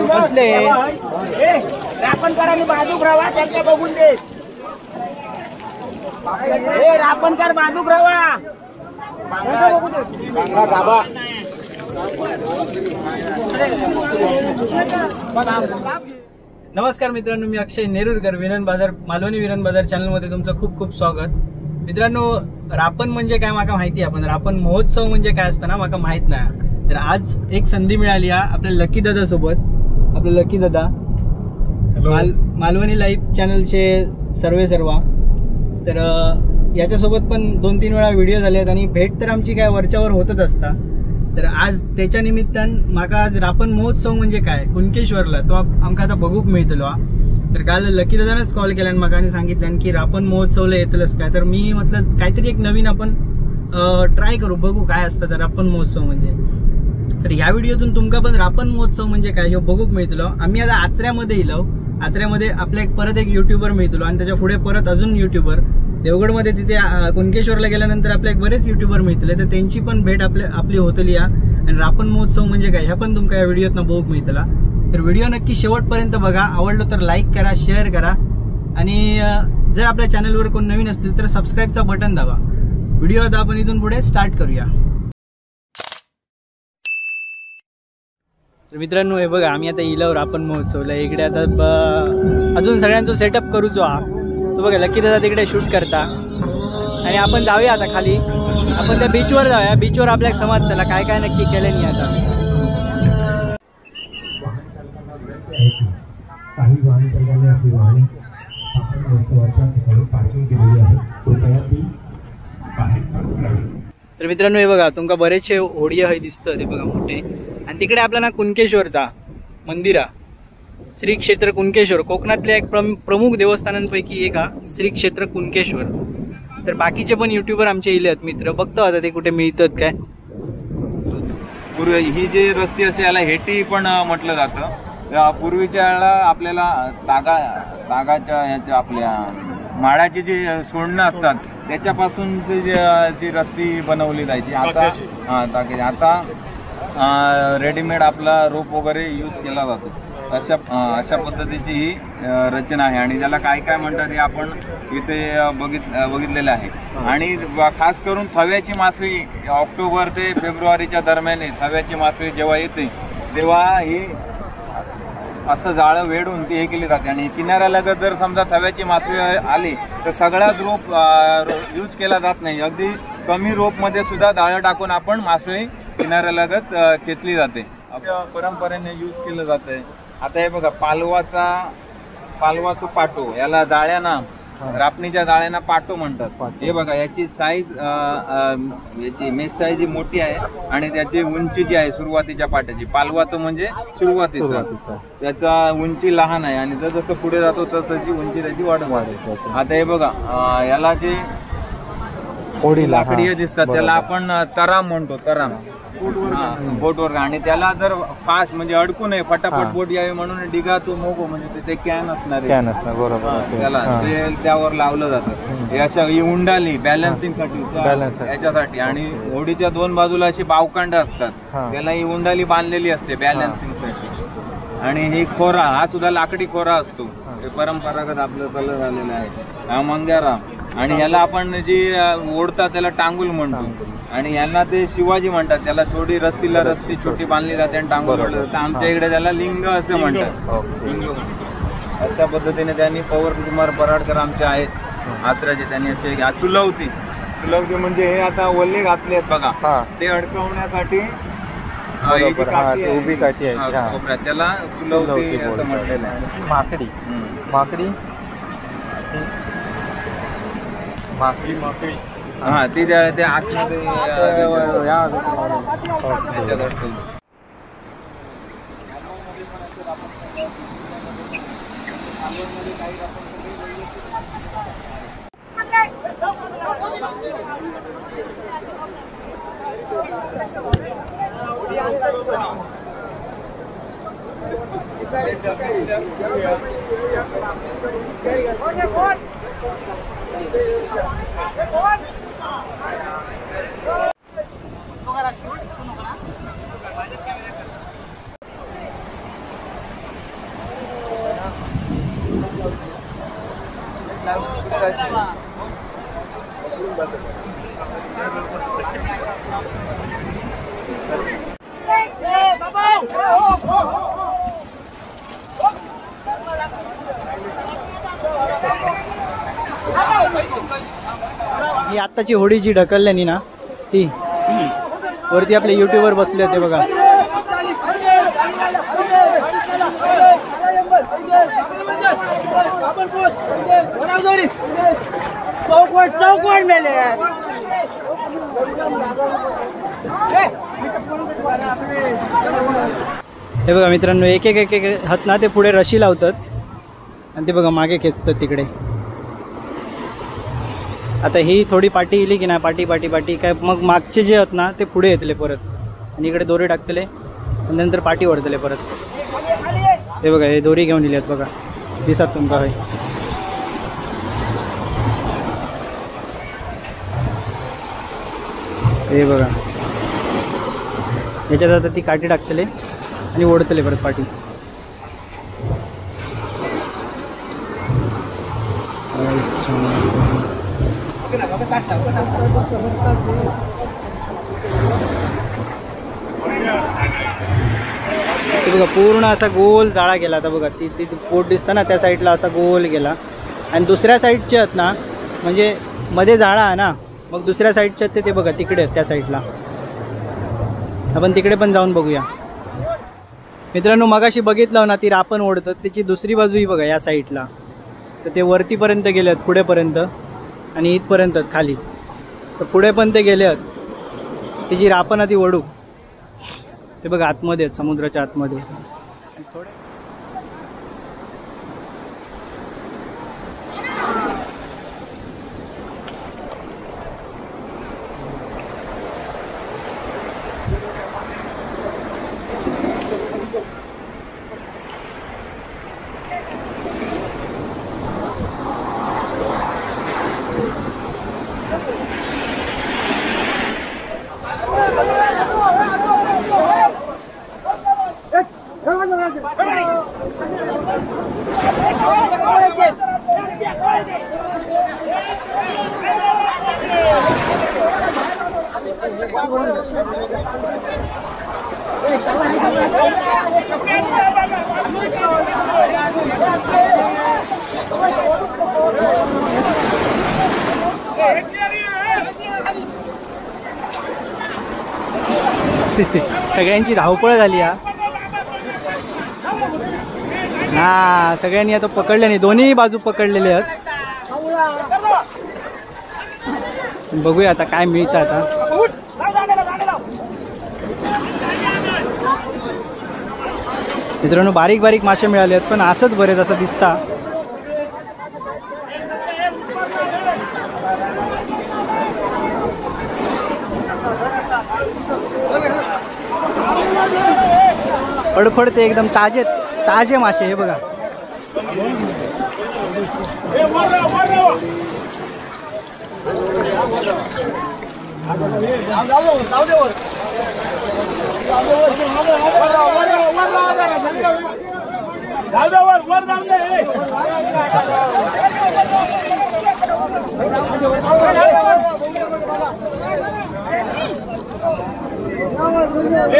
बसले रापणकरांनी बाजूक राहा त्यांच्या बघून दे रापणकर बाजूक राहा नमस्कार मित्रांनो, मी अक्षय नेरुरकर, विरण बाजार मालवणी विरण बाजार चॅनल मध्ये तुमचं खूप खूप स्वागत. मित्रांनो, रापण म्हणजे काय माका माहिती आहे, पण रापण महोत्सव म्हणजे काय असतं ना माका माहित नाही. तर आज एक संधी मिळाली आपल्या लकी दादा सोबत. आपले लकी दादा मालवणी लाईव्ह चॅनलचे सर्वा. तर याच्यासोबत पण 2-3 वेळा व्हिडिओ झाले आहेत आणि भेट तर आमची काय वरच्यावर होतच असता. तर आज त्याच्या निमित्तान माका आज रापण महोत्सव म्हणजे काय कुणकेश्वरला तो आमका आता बघूक मिळतलो. तर काल लकी दादानेच कॉल केला आणि माका सांगितलं की रापण महोत्सवला येतलंच काय. तर मी म्हटलं काहीतरी एक नवीन आपण ट्राय करू, बघू काय असतं तर रापण महोत्सव म्हणजे. तर ह्या व्हिडिओतून तुमका पण रापण महोत्सव म्हणजे काय हे बघूक मिळतलो. आम्ही आता आचऱ्यामध्ये येलो. आचऱ्यामध्ये आपल्या परत एक युट्यूबर मिळतलो आणि त्याच्या पुढे परत अजून युट्यूबर. देवगडमध्ये तिथे कुणकेश्वरला गेल्यानंतर आपल्या एक बरेच युट्यूबर मिळतले. तर त्यांची पण भेट आपली होतली आणि रापण महोत्सव म्हणजे काय ह्या पण तुमका या व्हिडिओतनं बघूक मिळतला. तर व्हिडिओ नक्की शेवटपर्यंत बघा. आवडलं तर लाईक करा, शेअर करा आणि जर आपल्या चॅनलवर कोण नवीन असतील तर सबस्क्राईबचा बटन दाबा. व्हिडिओ आता आपण इथून पुढे स्टार्ट करूया. तर मित्रांनो, हे बघा आम्ही आता इलाव रापण महोत्सवला. इकडे आता अजून सगळ्यांचं सेटअप करूचो तो बघा. लकी दादा तिकडे शूट करता आणि आपण जाऊया आता खाली. आपण त्या बीचवर जाऊया. बीचवर आपल्याला समजतं काय काय नक्की केलं नाही आता. काही वाहन चालकांनी आपली वाहने रापण महोत्सवाच्या ठिकाणी पार्किंग केलेली आहे. कृपया ती बाहेर. तर मित्रांनो, हे बघा तुमका बरेचसे होडी हे दिसतं ते बघा मोठे. आणि तिकडे आपला ना कुणकेश्वरचा मंदिरा श्री क्षेत्र कुणकेश्वर, कोकणातल्या एक प्रमुख देवस्थानांपैकी एक श्री क्षेत्र कुणकेश्वर. तर बाकीचे पण युट्यूबर आमचे इले आहेत मित्र. बघतो आता ते कुठे मिळतात काय. पूर्वी ही जी रस्ती असते याला हेटी पण म्हटलं जातं. पूर्वीच्या वेळेला आपल्याला तागाच्या याच्या आपल्या माळाची जी सोडणं असतात त्याच्यापासून जी रस्सी बनवली जायची. आता रेडीमेड आपला रोप वगैरे यूज केला जातो. अशा पद्धतीची ही रचना आहे आणि त्याला काय काय म्हणतात हे आपण इथे बघितलेलं आहे. आणि खास करून थव्याची मासळी ऑक्टोबर ते फेब्रुवारीच्या दरम्यान थव्याची मासळी जेव्हा येते तेव्हा ही असं जाळं वेढून ती हे केली जाते. आणि किनाऱ्यालगत जर समजा थव्याची मासळी आली तर सगळाच रोप यूज केला जात नाही. अगदी कमी रोपमध्ये सुद्धा जाळं टाकून आपण मासळी किनाऱ्यालगत खेचली जाते. परंपरेने यूज केलं जाते. आता हे बघा पालवाचा पाटो, याला जाळ्यांना रापणीच्या जाळ्यांना पाटो म्हणतात. हे बघा याची साईज याची मेस साईज मोठी आहे आणि त्याची उंची जी आहे सुरुवातीच्या पाट्याची, पालवातो म्हणजे सुरुवातीचा, त्याचा उंची लहान आहे आणि जसं पुढे जातो तसं उंची त्याची वाढत वाढते. आता हे बघा याला जे लाकडी दिसतात त्याला आपण तराम म्हणतो. तराम बोटवर. आणि त्याला जर फास्ट म्हणजे अडकू नये, फटाफट बोट यावी म्हणून डिगा तो मोगो म्हणजे ते कॅन असणार त्याला त्यावर लावलं जातं. अशा ही उंडाली बॅलन्सिंग साठी याच्यासाठी. आणि होडीच्या 2 बाजूला अशी बावकांड असतात त्याला ही उंडाली बांधलेली असते बॅलन्सिंग साठी. आणि ही खोरा, हा सुद्धा लाकडी खोरा असतो. हे परंपरागत आपलं कलर झालेलं आहे. हा मंग्यारा. आणि याला आपण जी ओढतात त्याला टांगुल म्हणतो. आणि यांना ते शिवाजी म्हणतात. त्याला थोडी रस्सी छोटी बांधली जाते आणि टांगुल ओढलं जातं. आमच्या इकडे त्याला लिंग असं म्हणतात. अशा पद्धतीने त्यांनी पवार कुमार पराडकर आमचे आहेत आत्र्याचे, त्यांनी असे तुलवती म्हणजे हे आता ओल्ले घातले आहेत बघा, ते अडकवण्यासाठी उभी काठी आहे त्याला तुलवती असं म्हटलेलं आहे. माकडी हा ती त्या आतमध्ये ही आत्ताची होडी जी ढकलल्यानी ना ती वरती आपले युट्यूबवर बसले होते बघा. चौकोन मेले हे बघा मित्रांनो, एक एक एक एक हात ना ते पुढे रशी लावतात आणि ते बघा मागे खेचतात तिकडे. आता ही थोडी पाठी इली की नाही, पाठी पाठी पाठी काय, मग मागचे जे आहेत ना ते पुढे येतले परत आणि इकडे दोरी टाकतले आणि नंतर पाठी ओढतले परत. हे बघा, हे दोरी घेऊन इली आहेत बघा, दिसत तुमका होय. हे बघा, याच्यात आता ती काठी टाकतले आणि ओढतले परत पाठी. ते बघा पूर्ण असा गोल जाळा गेला. आता बघा ती ती पोट दिसतं ना त्या साईडला असा गोल गेला आणि दुसऱ्या साईडचे आहेत ना, म्हणजे मध्ये जाळा आहे ना, मग दुसऱ्या साईडचे आहेत ते बघा तिकडे आहेत त्या साईडला. आपण तिकडे पण जाऊन बघूया. मित्रांनो, मगाशी बघितलं ना ती रापण ओढतात, त्याची दुसरी बाजू ही बघा या साईडला. तर ते वरतीपर्यंत गेले आहेत, पुढेपर्यंत आणि इथपर्यंत खाली. तर पुढे पण ते गेले आहेत, त्याची रापण आधी ओढू. ते बघा आतमध्ये आहेत, समुद्राच्या आतमध्ये. थोडे सगळ्यांची धावपळ झाली. हा सगळ्यांनी आता पकडले नाही, दोन्ही बाजू पकडलेले आहेत. बघूया आता काय मिळतं. आता मित्रांनो, बारीक बारीक मासे मिळाले आहेत, पण असंच बरेच असं दिसता. फडफडते एकदम ताजे ताजे मासे. हे बघा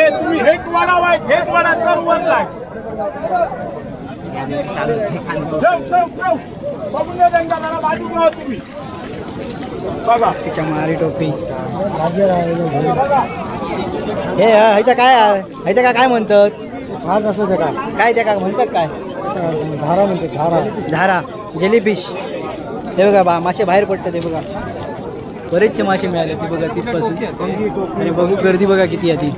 तुम्ही हेट वाढावाय, हेट वाढा तर वर लाग. बघून द्या त्यांना, जरा बाजू घ्या तुम्ही. बघा तिच्या मारी टोपी. हे ह्याच्या काय, ह्याच्या काय काय म्हणतात? आज असं काय काय त्या काय म्हणतात? काय धारा म्हणते, धारा झारा, जेलीफिश. हे बघा मासे बाहेर पडतात. हे बघा बरेचसे मासे मिळाले ते बघा तिथपासून. आणि बघू गर्दी बघा किती आहे ती.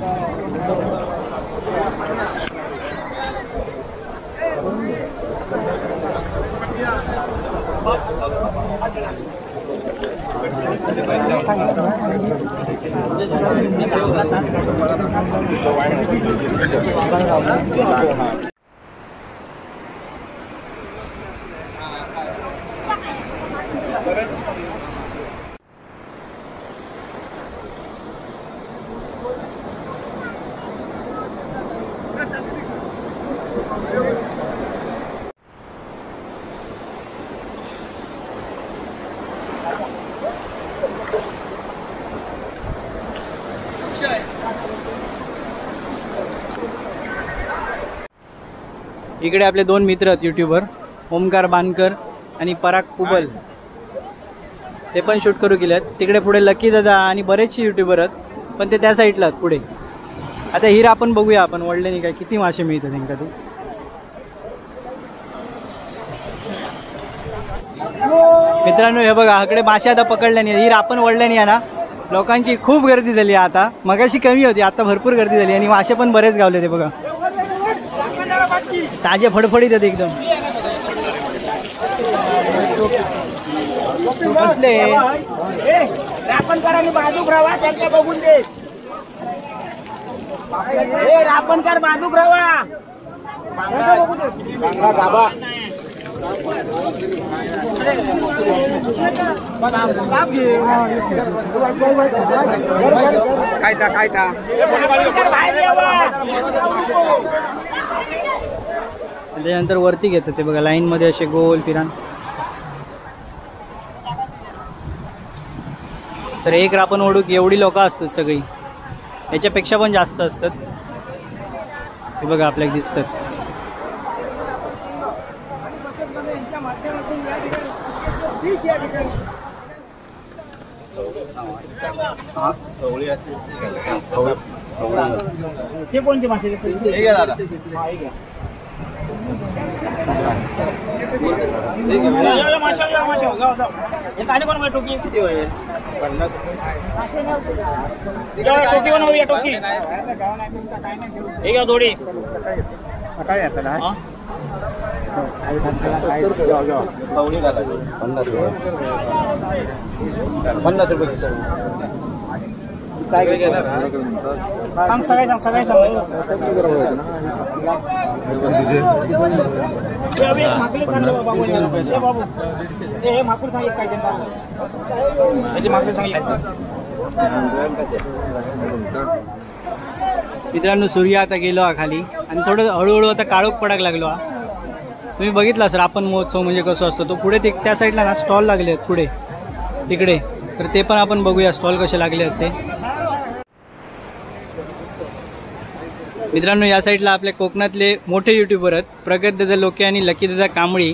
इकडे आपले दोन मित्र आहेत युट्यूबर, ओमकार बानकर आणि पराग कुबल, ते पण शूट करू गेलेत. तिकडे पुढे लकी दादा आणि बरेचसे युट्यूबर आहेत, पण ते त्या साईडला आहेत पुढे. आता हिर आपण बघूया आपण वळल्याने काय किती मासे मिळतात त्यांना. तू मित्रांनो हे बघा, इकडे मासे आता पकडल्याने हिर आपण वळल्याने आहे ना, लोकांची खूप गर्दी झाली. आता मगाशी कमी होती, आता भरपूर गर्दी झाली आणि मासे पण बरेच गावले. ते बघा ताजे फडफडीत आहेत एकदम. कसले रापण करा आणि बाजूक राहा, त्यांच्या बघून दे. रापण कर, बाजूक राहा. काय त्याच्यानंतर वरती घेतात ते बघा, लाईन मध्ये असे गोल फिरान. तर एक रापण ओढूक एवढी लोक असतात सगळी, याच्यापेक्षा पण जास्त असतात. हे बघा आपल्याला दिसतात. ते कोणते मासे दादा टोकी किती होईल? टोकी बनवूया, टोकी हे थोडी काय आता सांग सगळे सांग माकली सांग बाबू हे माकूड सांगित काय त्याची माकली सांगितलं. मित्रांनो सूर्य आता गेलो हा खाली आणि थोडं हळूहळू आता काळोख पडायला लागलो हा. तुम्ही बघितला सर आपण महोत्सव म्हणजे कसं असतो तो. पुढे त्या साईडला ना स्टॉल लागले आहेत पुढे तिकडे, तर ते पण आपण बघूया स्टॉल कसे लागले आहेत ते. मित्रांनो या साईडला आपल्या कोकणातले मोठे युट्यूबर आहेत प्रगत दादा लोके आणि लकी दादा कांबळी.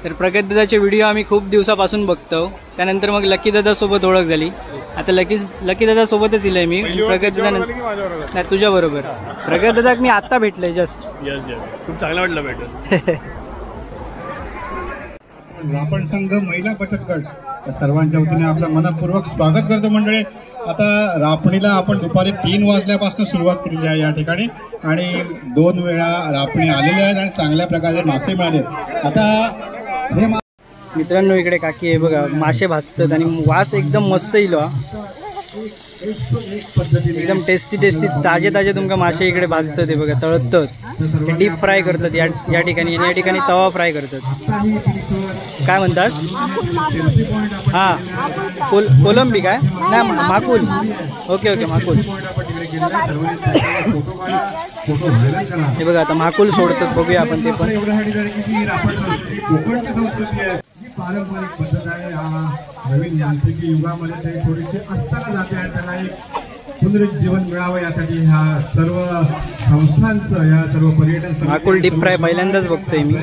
तर प्रगत दादाचे व्हिडिओ आम्ही खूप दिवसापासून बघतो, त्यानंतर मग लकी दादा सोबत ओळख झाली. आता लकी दादा सोबतच इलंय मी. प्रगत दादा नाही तुझ्या बरोबर. प्रगत दादा मी आता भेटलोय जस्ट. खूप चांगलं वाटलं भेटून. रापण संघ महिला बचत गट सर्वांच्या वतीने आपलं मनपूर्वक स्वागत करतो मंडळी. आता रापणीला आपण दुपारी 3 वाजल्यापासून सुरुवात केलेली आहे या ठिकाणी आणि 2 वेळा रापणी आलेल्या आहेत आणि चांगल्या प्रकारे मासे मिळालेत. आता हे मित्रांनो इकडे काकी आहे बघा, मासे भाजतात आणि वास एकदम मस्त येईल. एकदम टेस्टी ताजे तुमका मासे इकडे भाजतात. हे बघा तळतात, डीप फ्राय करतात या ठिकाणी. या ठिकाणी तवा फ्राय करतात. काय म्हणतात? हां कोलंबी काय नाही माकुल. ओके माकुल. हे बघा आता माकुल सोडतात, बघूया आपण ते पण. पारंपरिक पद्धत आहे. नवीन यांत्रिकी युगामध्ये ते थोडीशी असताना जाते आणि त्याला एक पुनरुज्जीवन मिळावं यासाठी ह्या सर्व संस्थांचं या सर्व पर्यटन माकुल डीप फ्राय पहिल्यांदाच बघतोय मी.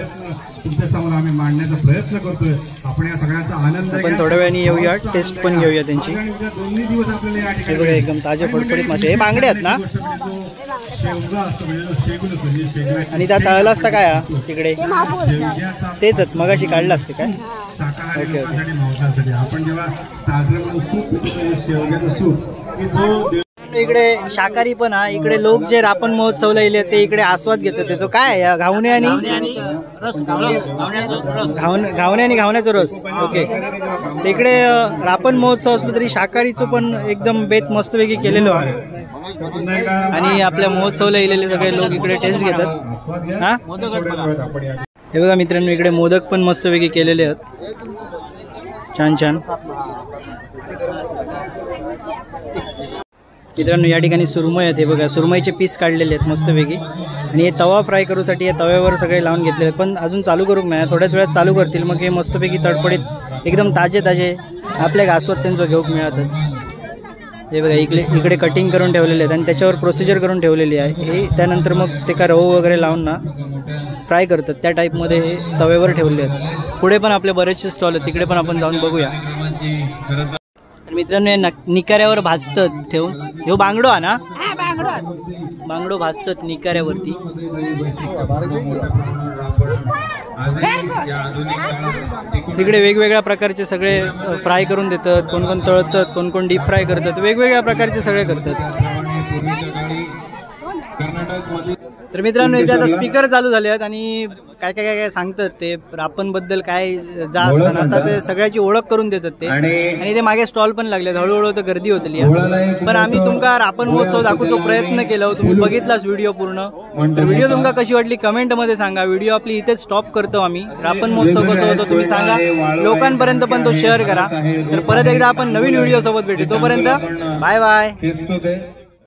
तुमच्यासमोर आम्ही मांडण्याचा प्रयत्न करतोय. आपण या सगळ्याचा आनंद आपण थोड्या वेळाने येऊया, टेस्ट पण घेऊया त्यांची. 2 दिवस आपल्याला या ठिकाणी बघा एकदम ताजे फडफडीत मासे. हे बांगडे आहेत ना? आणि त्या तळला असता काय तिकडे तेच आहेत मगाशी काढलं असते काय? ओके आपण जेव्हा साजरं सूप शेवग्याचं सूप की जो इकडे शाकाहारी पण हा. इकडे लोक जे रापण महोत्सवला येले ते इकडे आस्वाद घेतात. त्याचं काय घावणे आणि घावण्याचा रस. ओके इकडे रापण महोत्सव असलो तरी शाकाहारीचं पण एकदम बेत मस्तपैकी केलेलं आहे. आणि आपल्या महोत्सवला येलेले सगळे लोक इकडे टेस्ट घेतात. हा हे बघा मित्रांनो इकडे मोदक पण मस्तपैकी केलेले आहेत, छान. मित्रांनो या ठिकाणी सुरमई आहेत. हे बघा सुरमईचे पीस काढलेले आहेत मस्तपैकी आणि हे तवा फ्राय करूसाठी या तव्यावर सगळे लावून घेतलेले आहेत. पण अजून चालू करू नाही, थोड्याच वेळात चालू करतील. मग हे मस्तपैकी तडफडीत एकदम ताजे आपल्या आस्वाद त्यांचं घेऊक मिळतच. हे बघा इकडे कटिंग करून ठेवलेले आहेत आणि त्याच्यावर प्रोसिजर करून ठेवलेली आहे. हे त्यानंतर मग ते का रव वगैरे लावून ना फ्राय करतात. त्या टाईपमध्ये हे तव्यावर ठेवले आहेत. पुढे पण आपले बरेचसे स्टॉल आहेत, तिकडे पण आपण जाऊन बघूया. तर मित्रांनो हे निकाऱ्यावर भाजतात ठेवून. ह्यो बांगडो हा ना, बांगडो भाजतात निकाऱ्यावरती. तिकडे वेगवेगळ्या प्रकारचे सगळे फ्राय करून देतात. कोण कोण तळतात, कोण कोण डीप फ्राय करतात, वेगवेगळ्या प्रकारचे सगळे करतात. तर मित्रांनो इथे आता स्पीकर चालू झाले आहेत आणि काय काय काय काय सांगतात ते रापण बद्दल काय जा असताना आता ते सगळ्याची ओळख करून देतात ते. आणि ते मागे स्टॉल पण लागले. हळूहळू तर गर्दी होतली. पण आम्ही तुमका रापण महोत्सव दाखवूचो प्रयत्न केला. तुम्ही बघितलाच व्हिडिओ पूर्ण. व्हिडिओ तुमका कशी वाटली कमेंट मध्ये सांगा. व्हिडिओ आपली इथेच स्टॉप करतो आम्ही. रापण महोत्सव कसं होतो तुम्ही सांगा. लोकांपर्यंत पण तो शेअर करा. तर परत एकदा आपण नवीन व्हिडिओ सोबत भेटू. तोपर्यंत बाय बाय.